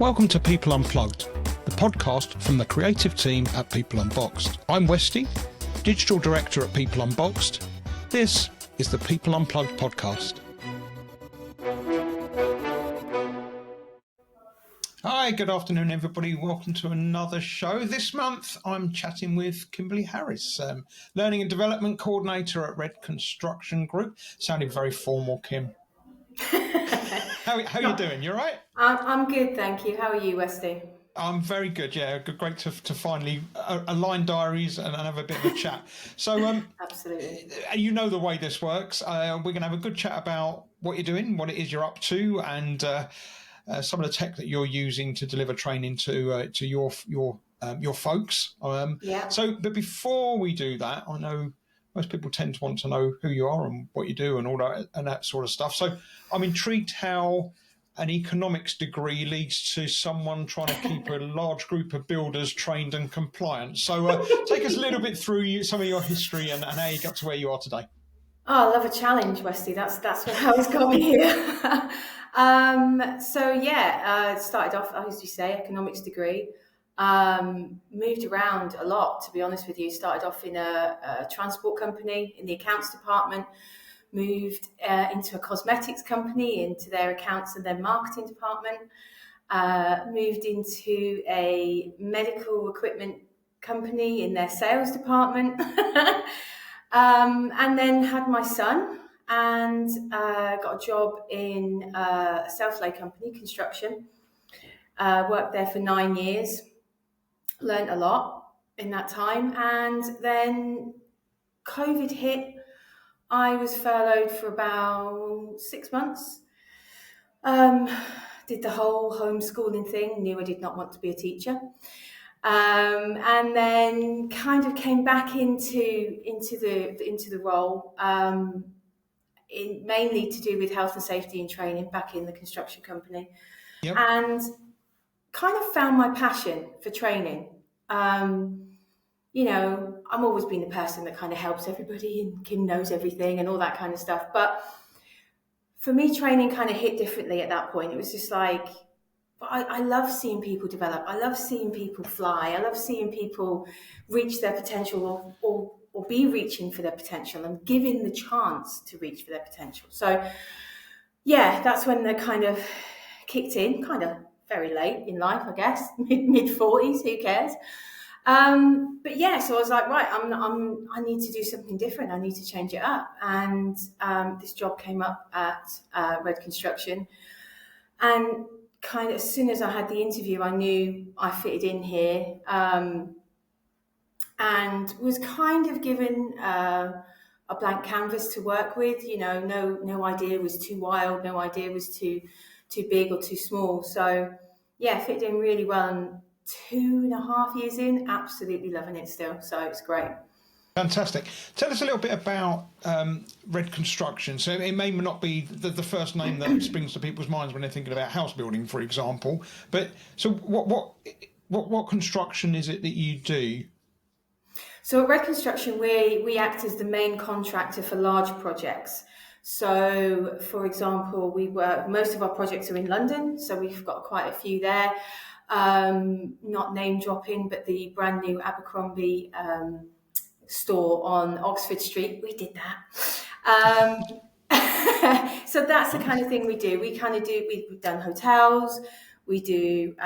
Welcome to People Unplugged, the podcast from the creative team at People Unboxed. I'm Westy, Digital Director at People Unboxed. This is the People Unplugged podcast. Hi, good afternoon, everybody. Welcome to another show. This month, I'm chatting with Kimberley Harris, Learning and Development Coordinator at Red Construction Group. Sounding very formal, Kim. How are you doing? You all right? I'm good, thank you. How are you, Westy? I'm very good, yeah. Great to finally align diaries and have a bit of a chat. So, Absolutely. You know the way this works. We're going to have a good chat about what you're doing, what it is you're up to, and some of the tech that you're using to deliver training to your folks. Yeah. But before we do that, I know most people tend to want to know who you are and what you do and all that and that sort of stuff. So I'm intrigued how an economics degree leads to someone trying to keep a large group of builders trained and compliant. So take us a little bit through some of your history and how you got to where you are today. Oh, I love a challenge, Westy. That's how it's got me here. Started off, as you say, economics degree. Moved around a lot, to be honest with you. Started off in a transport company in the accounts department. Moved into a cosmetics company, into their accounts and their marketing department. Moved into a medical equipment company in their sales department. And then had my son and got a job in a self-lay company, construction. Worked there for 9 years. Learned a lot in that time. And then COVID hit. I was furloughed for about 6 months. Did the whole homeschooling thing, knew I did not want to be a teacher. And then kind of came back into the role, mainly to do with health and safety and training back in the construction company. Yep. And kind of found my passion for training. I've always been the person that kind of helps everybody and Kim knows everything and all that kind of stuff. But for me, training kind of hit differently at that point. It was just like, I love seeing people develop. I love seeing people fly. I love seeing people reach their potential or be reaching for their potential and given the chance to reach for their potential. So, yeah, that's when the kind of kicked in, kind of very late in life, I guess, mid-40s, who cares? But yeah, so I was like, right, I need to do something different. I need to change it up. And this job came up at Red Construction. And kind of as soon as I had the interview, I knew I fitted in here, and was kind of given a blank canvas to work with. No idea was too wild, no idea was too big or too small. So yeah, fitted in really well. And 2.5 years in, absolutely loving it still. So it's great. Fantastic. Tell us a little bit about Red Construction. So it may not be the first name that springs to people's minds when they're thinking about house building, for example. But so what construction is it that you do? So at Red Construction, we act as the main contractor for large projects. So, for example, most of our projects are in London, so we've got quite a few there. Not name dropping, but the brand new Abercrombie store on Oxford Street, we did that. So that's the kind of thing we do. We've done hotels, we do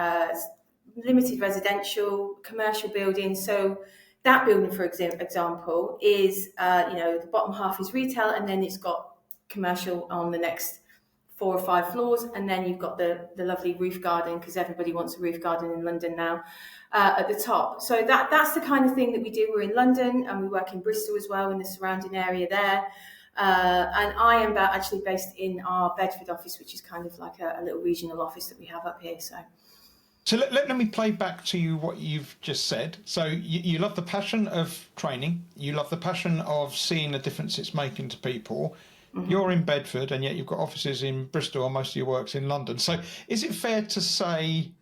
limited residential, commercial buildings. So that building, for example, is the bottom half is retail, and then it's got commercial on the next 4 or 5 floors, and then you've got the lovely roof garden, because everybody wants a roof garden in London now, at the top. So that's the kind of thing that we do. We're in London and we work in Bristol as well, in the surrounding area there. And I am actually based in our Bedford office, which is kind of like a little regional office that we have up here. So let me play back to you what you've just said. So you love the passion of training. You love the passion of seeing the difference it's making to people. Mm-hmm. You're in Bedford, and yet you've got offices in Bristol, and most of your work's in London. So is it fair to say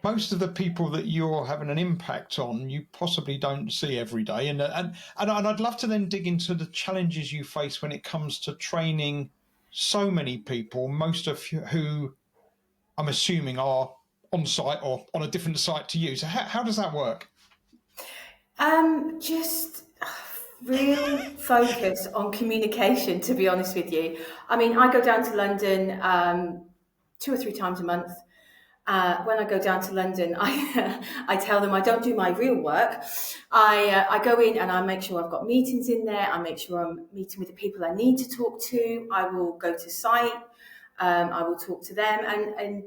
most of the people that you're having an impact on, you possibly don't see every day? And I'd love to then dig into the challenges you face when it comes to training so many people, most of who I'm assuming are on site or on a different site to you. So how does that work? Just real focus on communication, to be honest with you. I mean, I go down to London 2 or 3 times a month. When I go down to London, I tell them I don't do my real work. I go in and I make sure I've got meetings in there. I make sure I'm meeting with the people I need to talk to. I will go to site. I will talk to them, and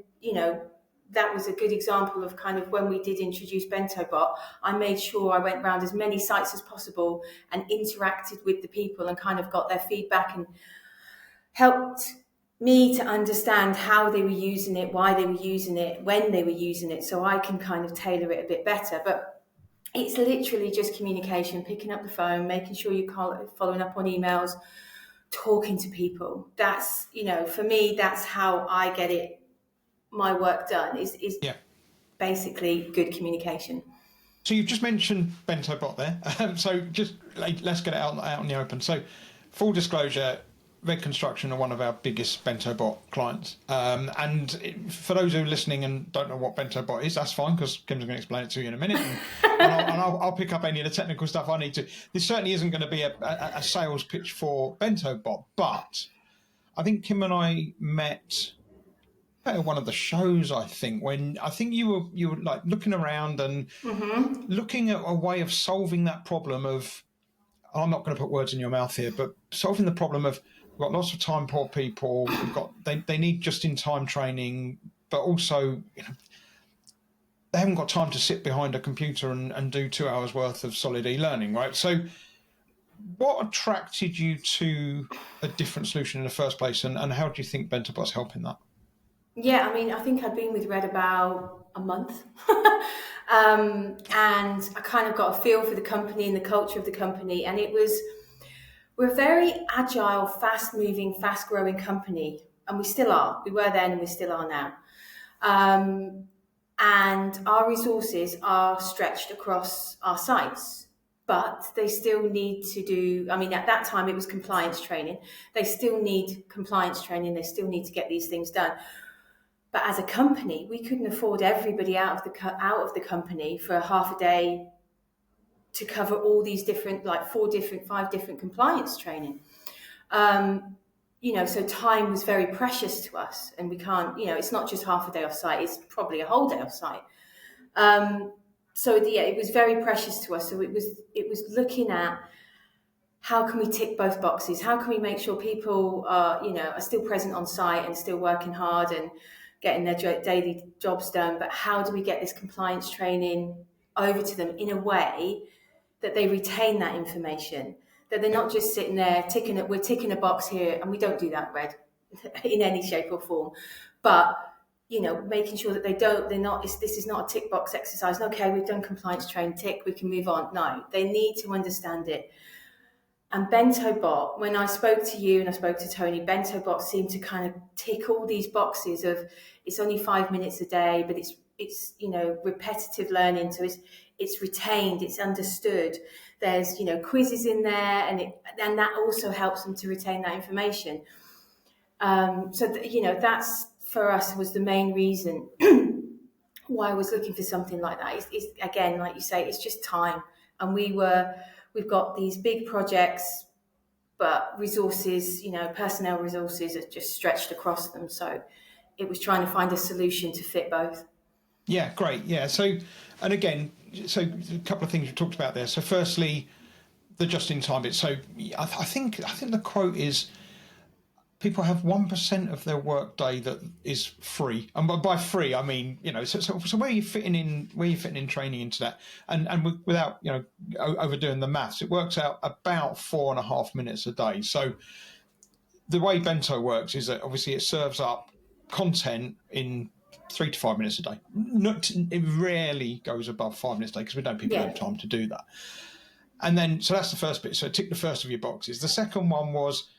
that was a good example of kind of when we did introduce BentoBot. I made sure I went around as many sites as possible and interacted with the people and kind of got their feedback and helped me to understand how they were using it, why they were using it, when they were using it, so I can kind of tailor it a bit better. But it's literally just communication, picking up the phone, making sure you're following up on emails, talking to people. That's, for me, that's how I get it, my work done, is basically good communication. So you've just mentioned BentoBot there. So just let's get it out in the open. So full disclosure, Red Construction are one of our biggest BentoBot clients. And for those who are listening and don't know what BentoBot is, that's fine, because Kim's going to explain it to you in a minute. And I'll pick up any of the technical stuff I need to. This certainly isn't going to be a sales pitch for BentoBot, but I think Kim and I met at one of the shows, I think, when I think you were like looking around and looking at a way of solving that problem of, I'm not going to put words in your mouth here, but solving the problem of, we've got lots of time poor people, they need just in time training, but also they haven't got time to sit behind a computer and do 2 hours worth of solid e-learning, right? So what attracted you to a different solution in the first place, and how do you think BentoBot's helping that? Yeah, I mean, I think I'd been with Red about a month. And I kind of got a feel for the company and the culture of the company. And we're a very agile, fast-moving, fast-growing company. And we still are. We were then and we still are now. And our resources are stretched across our sites. But they still need to do, I mean, at that time it was compliance training. They still need compliance training. They still need to get these things done. But as a company, we couldn't afford everybody out of the company for half a day to cover all these different, like 5 different compliance training. So time was very precious to us, and we can't, it's not just half a day off site; it's probably a whole day off site. It was very precious to us. So it was looking at how can we tick both boxes? How can we make sure people are still present on site and still working hard and getting their daily jobs done, but how do we get this compliance training over to them in a way that they retain that information, that they're not just sitting there we're ticking a box here, and we don't do that, Red, in any shape or form, but making sure that this is not a tick box exercise. Okay, we've done compliance training, tick, we can move on. No, they need to understand it. And BentoBot, when I spoke to you and I spoke to Tony, BentoBot seemed to kind of tick all these boxes of, it's only 5 minutes a day, but it's repetitive learning, so it's retained, it's understood. There's quizzes in there, and that also helps them to retain that information. That's for us was the main reason why I was looking for something like that. It's again, like you say, it's just time, and we've got these big projects, but resources, personnel resources are just stretched across them. So it was trying to find a solution to fit both. Yeah, great. Yeah. So, and again, so a couple of things you talked about there. So firstly, the just-in-time bit. So I think the quote is, people have 1% of their workday that is free, and by free I mean So where are you fitting in training into that? And without overdoing the maths, it works out about 4.5 minutes a day. So the way Bento works is that obviously it serves up content in 3 to 5 minutes a day. It rarely goes above 5 minutes a day because we know people have time to do that. And then so that's the first bit. So tick the first of your boxes. The second one was,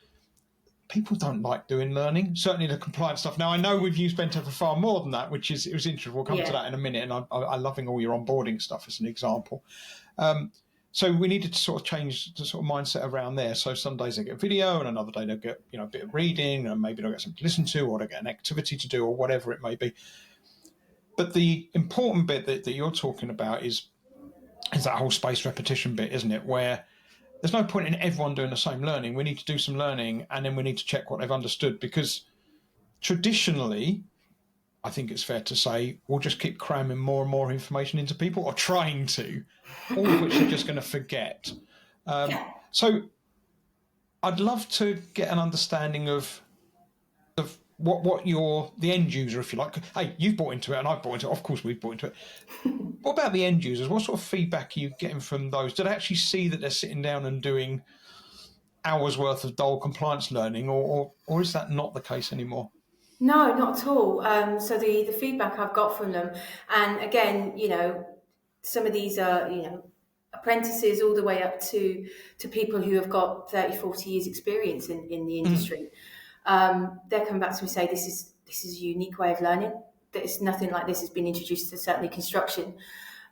people don't like doing learning, certainly the compliance stuff. Now, I know we've used Bento for far more than that, it was interesting. We'll come to that in a minute, and I'm loving all your onboarding stuff as an example. So we needed to sort of change the sort of mindset around there. So some days they get video, and another day they'll get a bit of reading, and maybe they'll get something to listen to, or they'll get an activity to do, or whatever it may be. But the important bit that you're talking about is that whole spaced repetition bit, isn't it? Where there's no point in everyone doing the same learning. We need to do some learning, and then we need to check what they've understood, because traditionally, I think it's fair to say, we'll just keep cramming more and more information into people, or trying to, all of which they're just going to forget. So I'd love to get an understanding of what you're the end user, if you like. Hey, you've bought into it and I've bought into it. Of course, we've bought into it. What about the end users? What sort of feedback are you getting from those? Do they actually see that they're sitting down and doing hours worth of dull compliance learning, or is that not the case anymore? No, not at all. So the feedback I've got from them, and again, some of these are, apprentices all the way up to people who have got 30, 40 years experience in the industry. They're coming back to me and say, this is a unique way of learning. There's nothing like this has been introduced to certainly construction.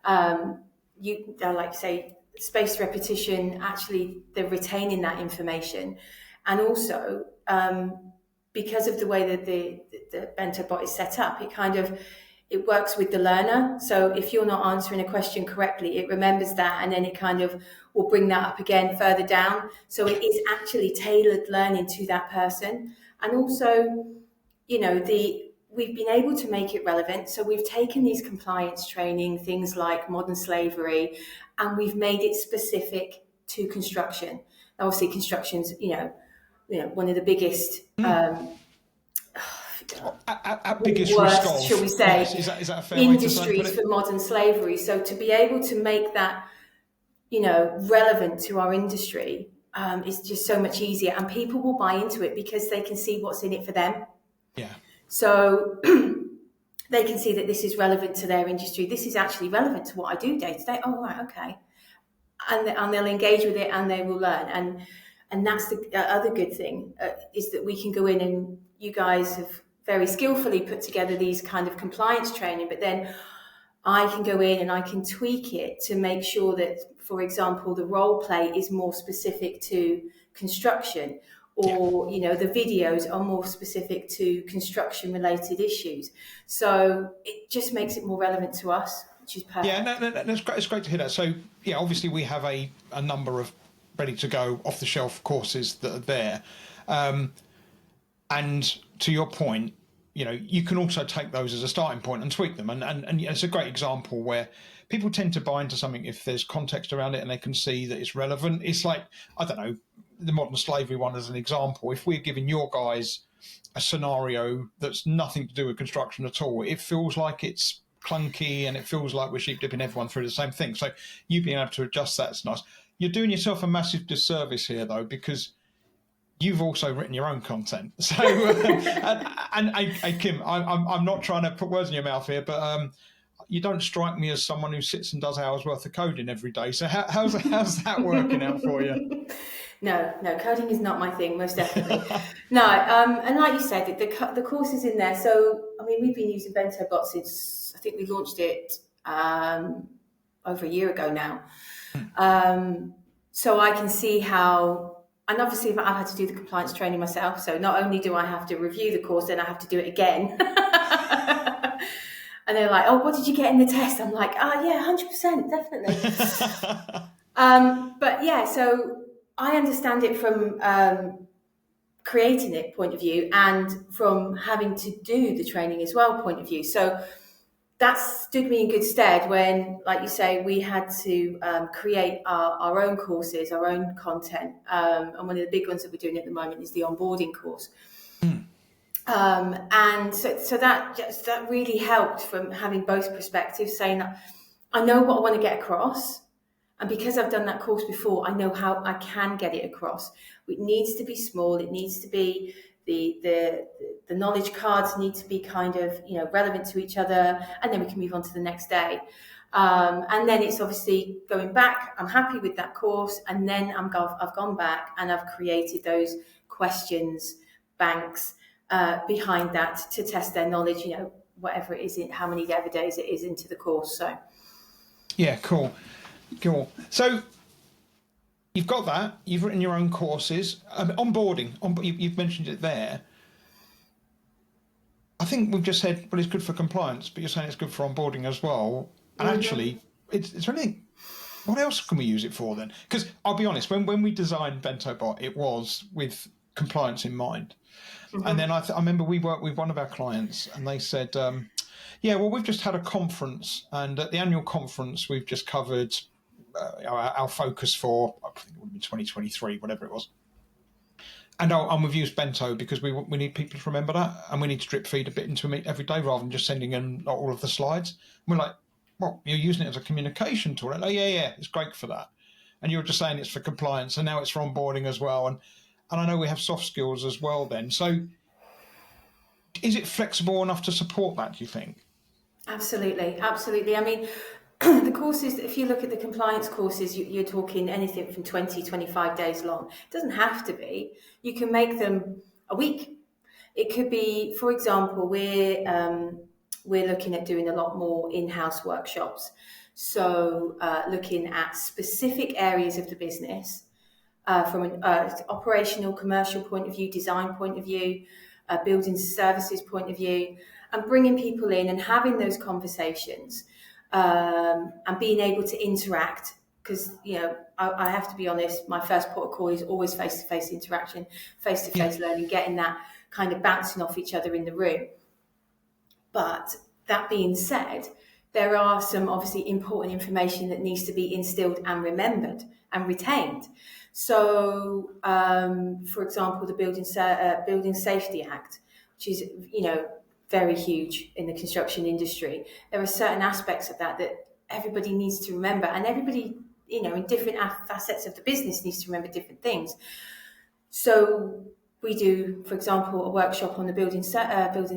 Like you say, spaced repetition, actually they're retaining that information. And also, because of the way that the BentoBot is set up, it works with the learner. So if you're not answering a question correctly, it remembers that, and then it kind of will bring that up again further down. So it is actually tailored learning to that person. And also, we've been able to make it relevant. So we've taken these compliance training, things like modern slavery, and we've made it specific to construction. Obviously, construction's, one of the biggest biggest worst, risk of, shall we say, yes, is that a fair way to industries for modern slavery. So to be able to make that, relevant to our industry is just so much easier, and people will buy into it because they can see what's in it for them. Yeah. So they can see that this is relevant to their industry. This is actually relevant to what I do day to day. Oh, right, okay. And they'll engage with it and they will learn. And that's the other good thing is that we can go in, and you guys have very skillfully put together these kind of compliance training, but then I can go in and I can tweak it to make sure that, for example, the role play is more specific to construction, or the videos are more specific to construction related issues. So it just makes it more relevant to us, which is perfect. Yeah, no, that's great. It's great to hear that. So yeah, obviously we have a number of ready to go off the shelf courses that are there, and to your point, you can also take those as a starting point and tweak them, and it's a great example where people tend to buy into something if there's context around it and they can see that it's relevant. It's like, I don't know, the modern slavery one as an example. If we're giving your guys a scenario that's nothing to do with construction at all, it feels like it's clunky and it feels like we're sheep dipping everyone through the same thing. So you being able to adjust that's nice. You're doing yourself a massive disservice here, though, because you've also written your own content. So, and Kim, I'm not trying to put words in your mouth here, but you don't strike me as someone who sits and does hours worth of coding every day. So how's that working out for you? No, coding is not my thing, most definitely. No, and like you said, the course is in there. So, I mean, we've been using BentoBot since, I think we launched it over a year ago now. So I can see how, and obviously I've had to do the compliance training myself. So not only do I have to review the course, then I have to do it again. And they're like, oh, what did you get in the test? I'm like, yeah, 100%, definitely. But yeah, so I understand it from creating it point of view, and from having to do the training as well point of view. So that stood me in good stead when, like you say, we had to create our own courses, our own content. And one of the big ones that we're doing at the moment is the onboarding course. And so that really helped, from having both perspectives, saying that I know what I want to get across. And because I've done that course before, I know how I can get it across. It needs to be small. It needs to be the knowledge cards need to be kind of, relevant to each other, and then we can move on to the next day. And then it's obviously going back. I'm happy with that course, and then I've gone back and I've created those questions banks behind that to test their knowledge. Whatever it is, how many ever days it is into the course. So yeah, cool. So you've got that. You've written your own courses. Onboarding. You've mentioned it there. I think we've just said, well, it's good for compliance, but you're saying it's good for onboarding as well. And actually, it's really, what else can we use it for then? Because I'll be honest, when we designed BentoBot, it was with compliance in mind. And then I remember we worked with one of our clients and they said, yeah, well, we've just had a conference, and at the annual conference, we've just covered our focus for, I think it would be 2023, whatever it was. And we've used Bento because we need people to remember that, and we need to drip feed a bit into them every day rather than just sending in all of the slides. And we're like, well, you're using it as a communication tool. And, oh, yeah, it's great for that. And you're just saying it's for compliance, and now it's for onboarding as well. And I know we have soft skills as well then. So is it flexible enough to support that, do you think? Absolutely. I mean, the courses, if you look at the compliance courses, you're talking anything from 20, 25 days long. It doesn't have to be. You can make them a week. It could be, for example, we're looking at doing a lot more in-house workshops. So looking at specific areas of the business from an operational, commercial point of view, design point of view, building services point of view, and bringing people in and having those conversations. And being able to interact, because I have to be honest, my first port of call is always face-to-face interaction, face-to-face learning, getting that kind of bouncing off each other in the room. But that being said, there are some obviously important information that needs to be instilled and remembered and retained. So, for example, the Building Safety Act, which is very huge in the construction industry. There are certain aspects of that everybody needs to remember, and everybody, in different facets of the business needs to remember different things. So we do, for example, a workshop on the Building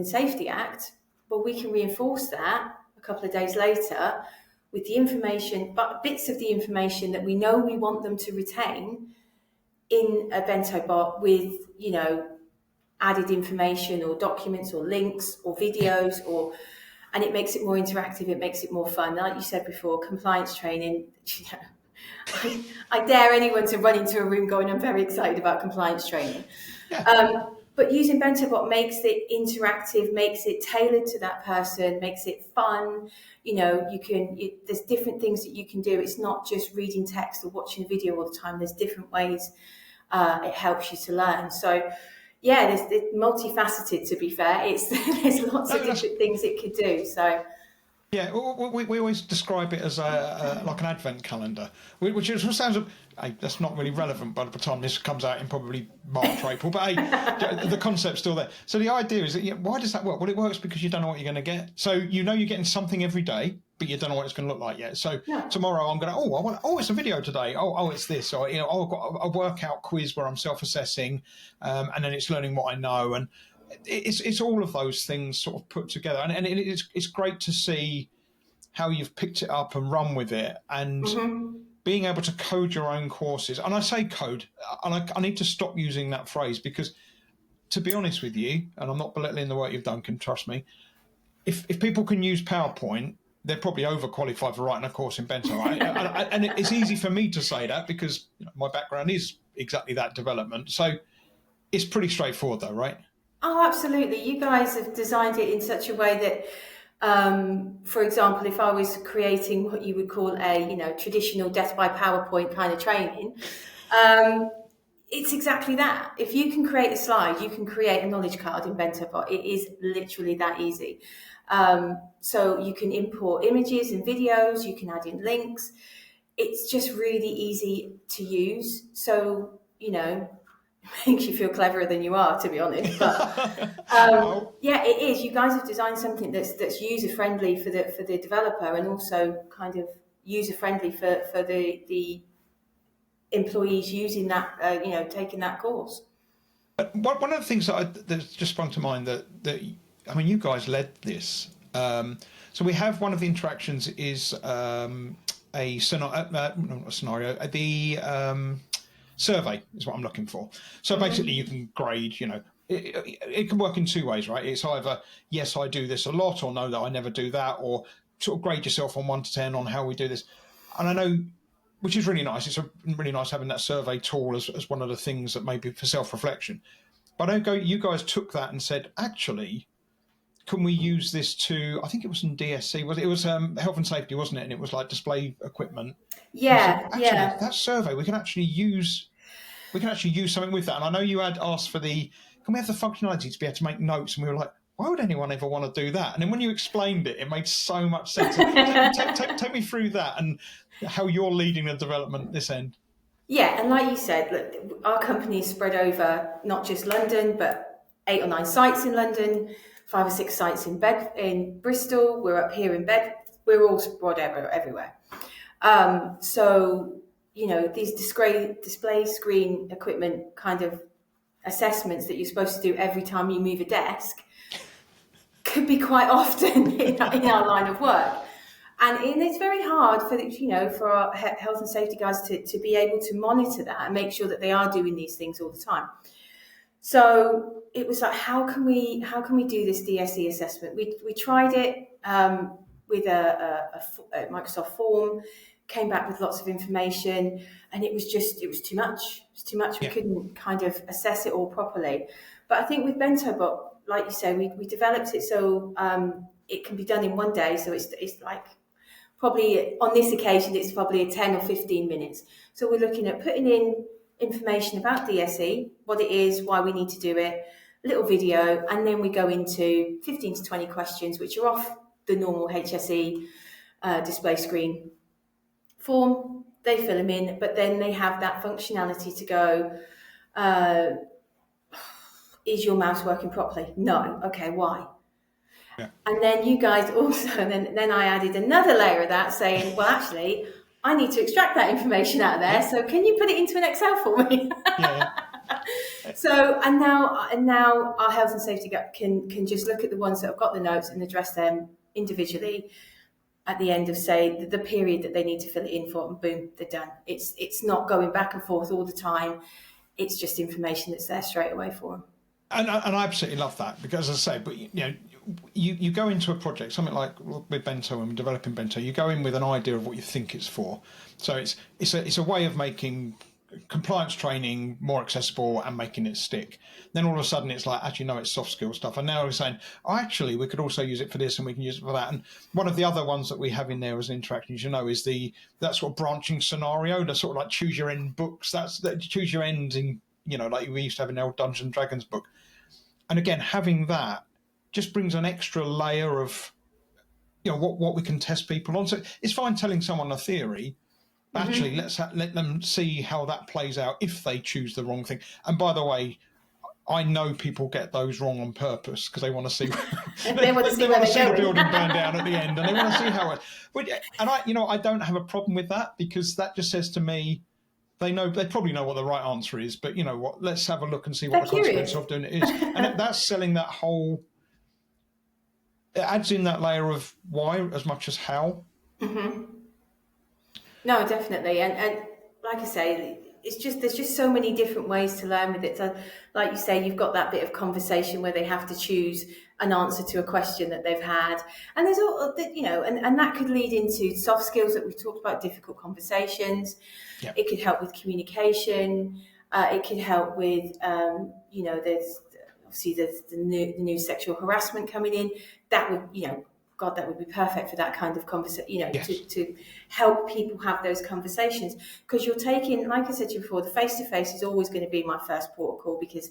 Safety Act. Well, we can reinforce that a couple of days later with the information, but bits of the information that we know we want them to retain in a BentoBot with, added information or documents or links or videos, and it makes it more interactive, it makes it more fun. Like you said before, compliance training, I dare anyone to run into a room going, I'm very excited about compliance training. Yeah. But using BentoBot makes it interactive, makes it tailored to that person, makes it fun. There's different things that you can do. It's not just reading text or watching a video all the time. There's different ways it helps you to learn. So yeah, it's multifaceted, to be fair. There's lots of different things it could do. So yeah, we always describe it as like an advent calendar, which sounds that's not really relevant by the time this comes out in probably March or April, but the concept's still there. So the idea is that, why does that work? Well, it works because you don't know what you're going to get. So you're getting something every day, but you don't know what it's going to look like yet. So tomorrow I'm going to, it's a video today. Oh, it's this. Or, I've got a workout quiz where I'm self-assessing, and then it's learning what I know. And it's all of those things sort of put together. And it's great to see how you've picked it up and run with it, and being able to code your own courses. And I say code, and I need to stop using that phrase, because to be honest with you, and I'm not belittling the work you've done, can trust me, if people can use PowerPoint, they're probably overqualified for writing a course in Bento. Right? and it's easy for me to say that because my background is exactly that, development. So it's pretty straightforward though, right? Oh, absolutely. You guys have designed it in such a way that, for example, if I was creating what you would call a traditional death by PowerPoint kind of training, it's exactly that. If you can create a slide, you can create a knowledge card in BentoBot. It is literally that easy. So you can import images and videos, you can add in links. It's just really easy to use. So, makes you feel cleverer than you are, to be honest. But yeah, it is. You guys have designed something that's user friendly for the developer, and also kind of user friendly for the employees using that, taking that course. One of the things that just sprung to mind that you guys led this. So we have one of the interactions is a scenario. The survey is what I'm looking for. So basically, you can grade. It can work in two ways, right? It's either yes, I do this a lot, or no, that I never do that, or sort of grade yourself on 1 to 10 on how we do this. And I know, which is really nice. It's really nice having that survey tool as one of the things that maybe for self-reflection. But you guys took that and said, actually, can we use this to? I think it was in DSC. Was it? It was health and safety, wasn't it? And it was like display equipment. And you said, Yeah, actually, yeah. that survey we can actually use. We can actually use something with that. And I know you had asked for the. Can we have the functionality to be able to make notes? And we were like, why would anyone ever want to do that? And then when you explained it, it made so much sense. Take me through that and how you're leading the development this end. Yeah, and like you said, look, our company is spread over not just London, but 8 or 9 sites in London, 5 or 6 sites in Bristol. We're up here in Bed. We're all spread everywhere. So these display screen equipment kind of assessments that you're supposed to do every time you move a desk could be quite often in our line of work. And it's very hard for our health and safety guys to be able to monitor that and make sure that they are doing these things all the time. So it was like, how can we do this DSE assessment? We tried it with a Microsoft form, came back with lots of information, and it was too much. It was too much. We couldn't kind of assess it all properly. But I think with BentoBot, like you say, we developed it so it can be done in one day. So it's like, probably on this occasion, it's probably a 10 or 15 minutes. So we're looking at putting in information about DSE, what it is, why we need to do it, a little video, and then we go into 15 to 20 questions, which are off the normal HSE display screen form. They fill them in, but then they have that functionality to go, is your mouse working properly? No. Okay, why? Yeah. And then you guys also, then I added another layer of that saying, well, actually, I need to extract that information out of there. So can you put it into an Excel for me? Yeah. So, and now our health and safety can just look at the ones that have got the notes and address them individually at the end of, say, the period that they need to fill it in for, and boom, they're done. It's not going back and forth all the time. It's just information that's there straight away for them. And I absolutely love that because, as I say, but you go into a project, something like with Bento and developing Bento, you go in with an idea of what you think it's for. So it's a way of making compliance training more accessible and making it stick. Then all of a sudden it's like, actually, no, it's soft skill stuff. And now we're saying, oh, actually, we could also use it for this and we can use it for that. And one of the other ones that we have in there as an interaction, is that sort of branching scenario, the sort of like choose your end books. That's that choose your end in, like we used to have in our Dungeons and Dragons book. And again, having that just brings an extra layer of, what we can test people on. So it's fine telling someone a theory, but actually let them see how that plays out if they choose the wrong thing. And by the way, I know people get those wrong on purpose because they want to see. They want to see the building burn down at the end, and they want to see how it. And I don't have a problem with that because that just says to me, they probably know what the right answer is, but you know what? Let's have a look and see what the consequence of doing it is. And that's selling that whole. It adds in that layer of why as much as how. Mm-hmm. No, definitely, and like I say, there's just so many different ways to learn with it. So, like you say, you've got that bit of conversation where they have to choose an answer to a question that they've had, and there's all and that could lead into soft skills that we've talked about, difficult conversations. Yep. It could help with communication. It could help with there's obviously there's the new sexual harassment coming in. That would God, that would be perfect for that kind of conversation, Yes. to help people have those conversations. Because you're taking, like I said to you before, the face-to-face is always going to be my first port of call because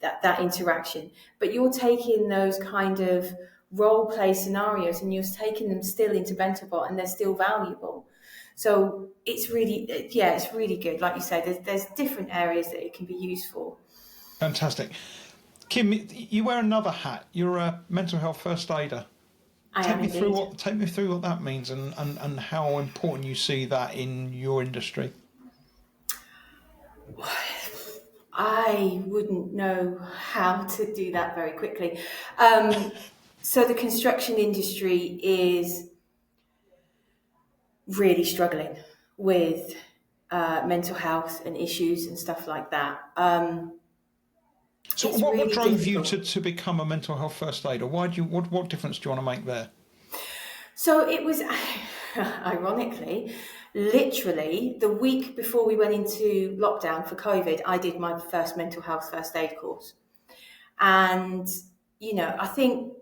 that interaction. But you're taking those kind of role-play scenarios and you're taking them still into BentoBot and they're still valuable. So it's really good. Like you say, there's different areas that it can be used for. Fantastic. Kim, you wear another hat. You're a mental health first aider. Take me through what that means and how important you see that in your industry. I wouldn't know how to do that very quickly. So the construction industry is really struggling with mental health and issues and stuff like that. So what drove you to become a mental health first aider? What difference do you want to make there? So it was, ironically, literally the week before we went into lockdown for COVID, I did my first mental health first aid course. And, I think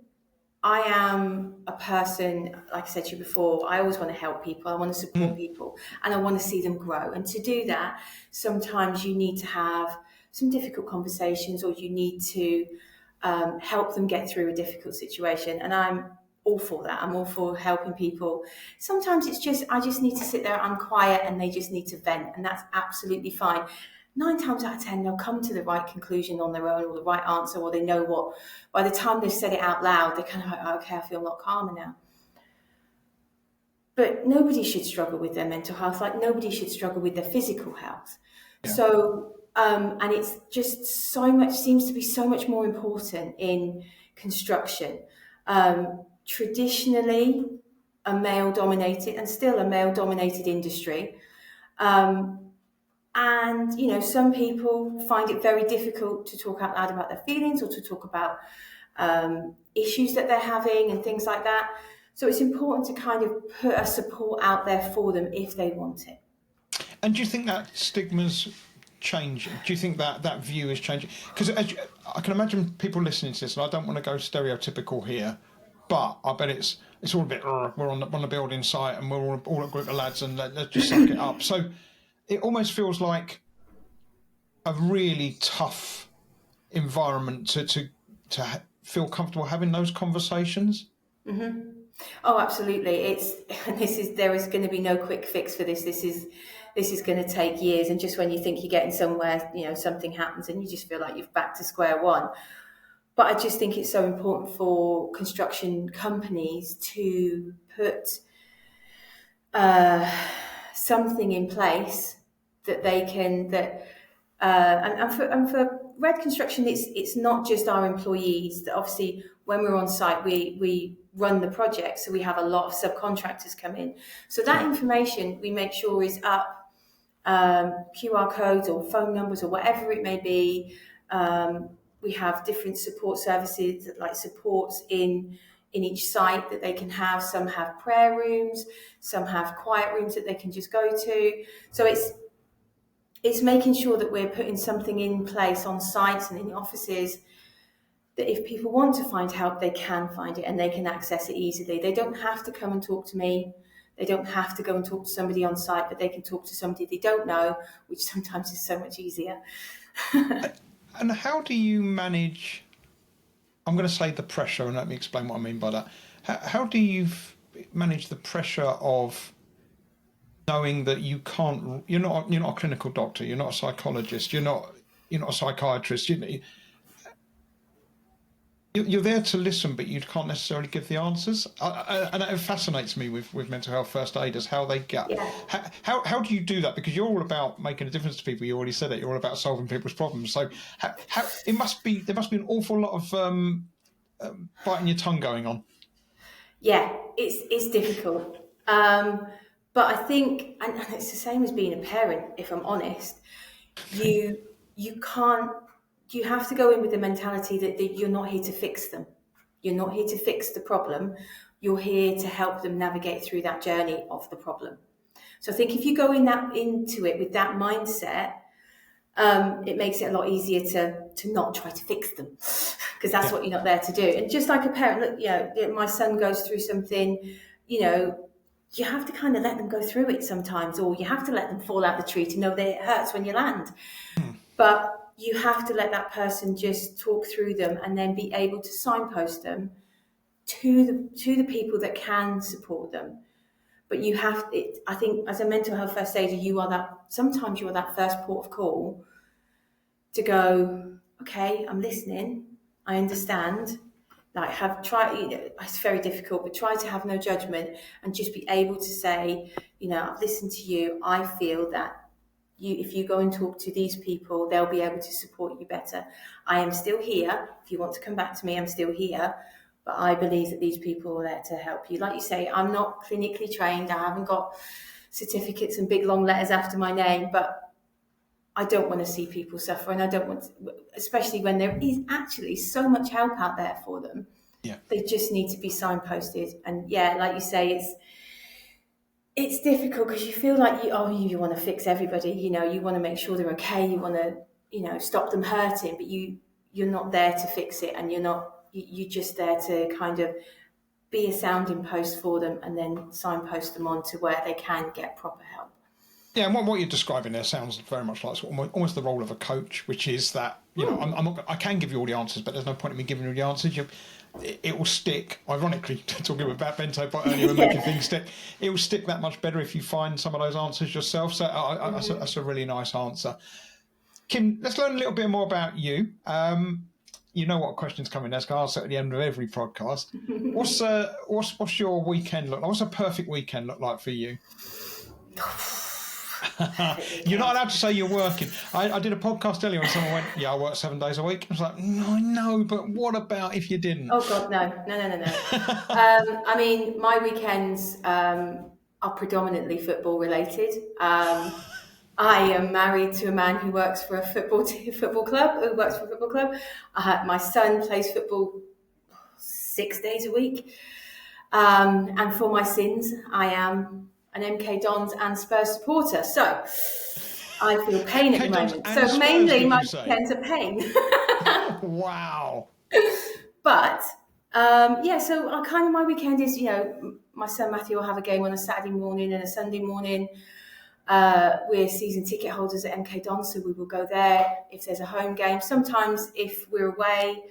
I am a person, like I said to you before, I always want to help people. I want to support people and I want to see them grow. And to do that, sometimes you need to have some difficult conversations or you need to help them get through a difficult situation. And I'm all for that. I'm all for helping people. Sometimes it's just, I just need to sit there, I'm quiet and they just need to vent. And that's absolutely fine. 9 times out of 10, they'll come to the right conclusion on their own or the right answer, or they know what, by the time they've said it out loud, they're kind of like, okay, I feel a lot calmer now. But nobody should struggle with their mental health, like nobody should struggle with their physical health. Yeah. So, and it's just so much, seems to be so much more important in construction. Traditionally, a male-dominated, and still a male-dominated industry. And, you know, some people find it very difficult to talk out loud about their feelings or to talk about issues that they're having and things like that. So it's important to kind of put a support out there for them if they want it. And do you think that stigma's changing? Do you think that that view is changing? Because I can imagine people listening to this, and I don't want to go stereotypical here, but I bet it's all a bit, we're on the building site and we're all a group of lads and let's just suck it up. So it almost feels like a really tough environment to feel comfortable having those conversations. Mm-hmm. Oh, absolutely. There is going to be no quick fix for this. This is going to take years. And just when you think you're getting somewhere, you know, something happens and you just feel like you're back to square one. But I just think it's so important for construction companies to put something in place that they can, and for Red Construction, it's not just our employees. That obviously, when we're on site, we run the project, so we have a lot of subcontractors come in. So that information we make sure is up, QR codes or phone numbers or whatever it may be. We have different support services, like supports in each site that they can have. Some have prayer rooms, some have quiet rooms that they can just go to. So it's making sure that we're putting something in place on sites and in the offices that if people want to find help, they can find it and they can access it easily. They don't have to come and talk to me. They don't have to go and talk to somebody on site, but they can talk to somebody they don't know, which sometimes is so much easier. And how do you manage, I'm going to say the pressure, and let me explain what I mean by that. How do you manage the pressure of knowing that you're not a clinical doctor, you're not a psychologist, you're not a psychiatrist, you're there to listen, but you can't necessarily give the answers. And it fascinates me with mental health first aiders, how they get. Yeah. How do you do that? Because you're all about making a difference to people. You already said it. You're all about solving people's problems. So there must be an awful lot of biting your tongue going on. Yeah, it's difficult. But I think, and it's the same as being a parent, if I'm honest, you can't. You have to go in with the mentality that you're not here to fix them. You're not here to fix the problem. You're here to help them navigate through that journey of the problem. So I think if you go into it with that mindset, it makes it a lot easier to not try to fix them, because that's what you're not there to do. And just like a parent, look, you know, my son goes through something, you know, you have to kind of let them go through it sometimes, or you have to let them fall out the tree to know that it hurts when you land. But you have to let that person just talk through them and then be able to signpost them to the people that can support them. But you have, I think, as a mental health first aider, sometimes you are that first port of call to go, okay, I'm listening, I understand. Like it's very difficult, but try to have no judgment and just be able to say, you know, I've listened to you. I feel that if you go and talk to these people, they'll be able to support you better. I am still here. If you want to come back to me, I'm still here. But I believe that these people are there to help you. Like you say, I'm not clinically trained. I haven't got certificates and big long letters after my name, but I don't want to see people suffer, and I don't want to, especially when there is actually so much help out there for them. Yeah. They just need to be signposted. And yeah, like you say, it's difficult because you feel like you want to fix everybody, you know, you want to make sure they're okay, you want to, you know, stop them hurting, but you're not there to fix it, and you're not you're just there to kind of be a sounding post for them and then signpost them on to where they can get proper help. Yeah, and what you're describing there sounds very much like almost the role of a coach, which is that, I can give you all the answers, but there's no point in me giving you the answers. It will stick. Ironically, talking about BentoBot earlier and making things stick, it will stick that much better if you find some of those answers yourself. So that's a really nice answer. Kim, let's learn a little bit more about you. You know what questions coming next. I'll ask at the end of every podcast. What's your weekend look like? What's a perfect weekend look like for you? You're not allowed to say you're working. I did a podcast earlier and someone went, I work 7 days a week. I was like, no, I know, but what about if you didn't? Oh God, no. I mean, my weekends are predominantly football related. I am married to a man who works for a football club. My son plays football 6 days a week. And for my sins, I am an MK Dons and Spurs supporter. So I feel pain at the moment. So Spurs, mainly my weekends are pain. Wow. But so my weekend is, my son Matthew will have a game on a Saturday morning and a Sunday morning. We're season ticket holders at MK Dons, so we will go there if there's a home game. Sometimes if we're away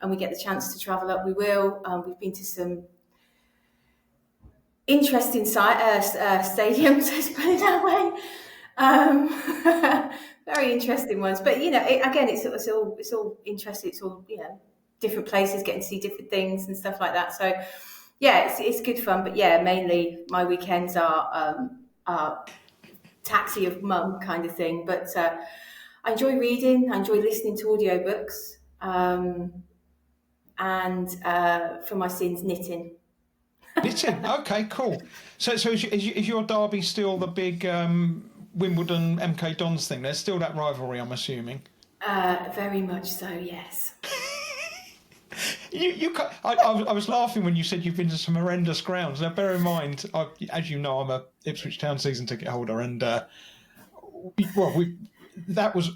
and we get the chance to travel up, we will. We've been to some interesting stadiums, let's put it that way. Very interesting ones, but it's all interesting. It's all different places, getting to see different things and stuff like that. So it's good fun. But mainly my weekends are taxi of mum kind of thing. But I enjoy reading. I enjoy listening to audiobooks, and for my sins, knitting. Knitting. Okay, cool. So is your derby still the big Wimbledon MK Dons thing? There's still that rivalry, I'm assuming. Very much so, yes. I was laughing when you said you've been to some horrendous grounds. Now, bear in mind, as you know, I'm a Ipswich Town season ticket holder, and that was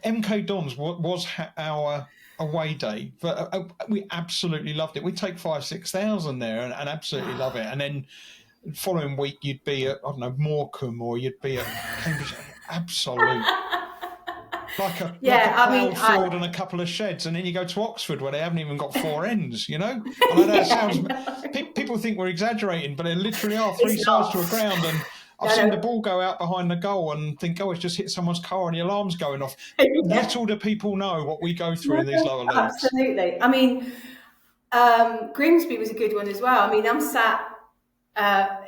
MK Dons was our away day, but we absolutely loved it. We'd take 5,000-6,000 there and absolutely love it. And then the following week you'd be at, Morecambe, or you'd be at Cambridge. Absolute. Like a ploughed field and a couple of sheds, and then you go to Oxford where they haven't even got four ends, And I know that sounds. People think we're exaggerating, but there literally are three sides to a ground, and I've seen the ball go out behind the goal and think, it's just hit someone's car and the alarm's going off. Little do people know what we go through in these lower leagues. Absolutely. I mean, Grimsby was a good one as well. I mean, I'm sat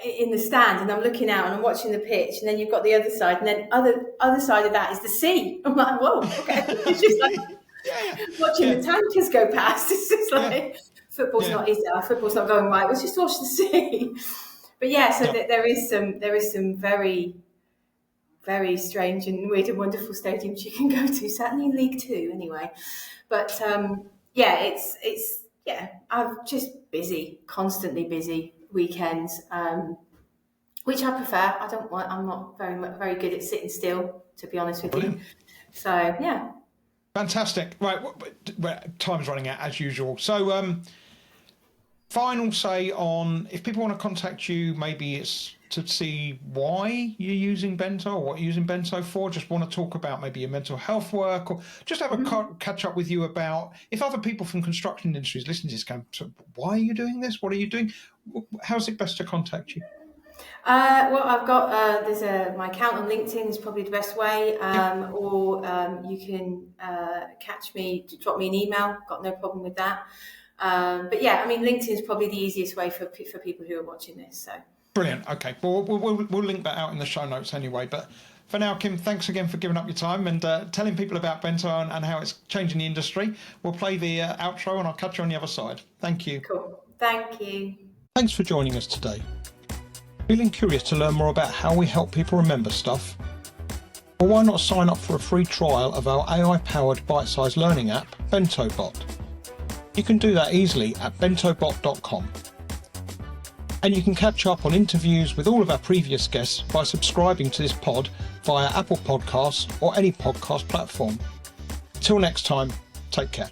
in the stand and I'm looking out and I'm watching the pitch, and then you've got the other side, and then other side of that is the sea. I'm like, whoa, okay. It's just like watching the tankers go past. It's just like football's not going right. Let's just watch the sea. But there is some very, very strange and weird and wonderful stadiums you can go to. Certainly in League Two, anyway. But I'm just constantly busy weekends, which I prefer. I'm not very good at sitting still, to be honest with you. So yeah. Fantastic. Right, time's running out as usual. So final say on if people want to contact you, maybe it's to see why you're using Bento or what you're using Bento for. Just want to talk about maybe your mental health work, or just have a catch up with you about if other people from construction industries listen to this camp. So why are you doing this? What are you doing? How's it best to contact you? Well, I've got my account on LinkedIn is probably the best way, or you can catch me, drop me an email. Got no problem with that. But LinkedIn is probably the easiest way for people who are watching this. So brilliant. Okay, well we'll link that out in the show notes anyway. But for now, Kim, thanks again for giving up your time and telling people about Bento and how it's changing the industry. We'll play the outro and I'll catch you on the other side. Thank you. Cool. Thank you. Thanks for joining us today. Feeling curious to learn more about how we help people remember stuff? Well, why not sign up for a free trial of our AI-powered bite-sized learning app, BentoBot? You can do that easily at BentoBot.com. And you can catch up on interviews with all of our previous guests by subscribing to this pod via Apple Podcasts or any podcast platform. Till next time, take care.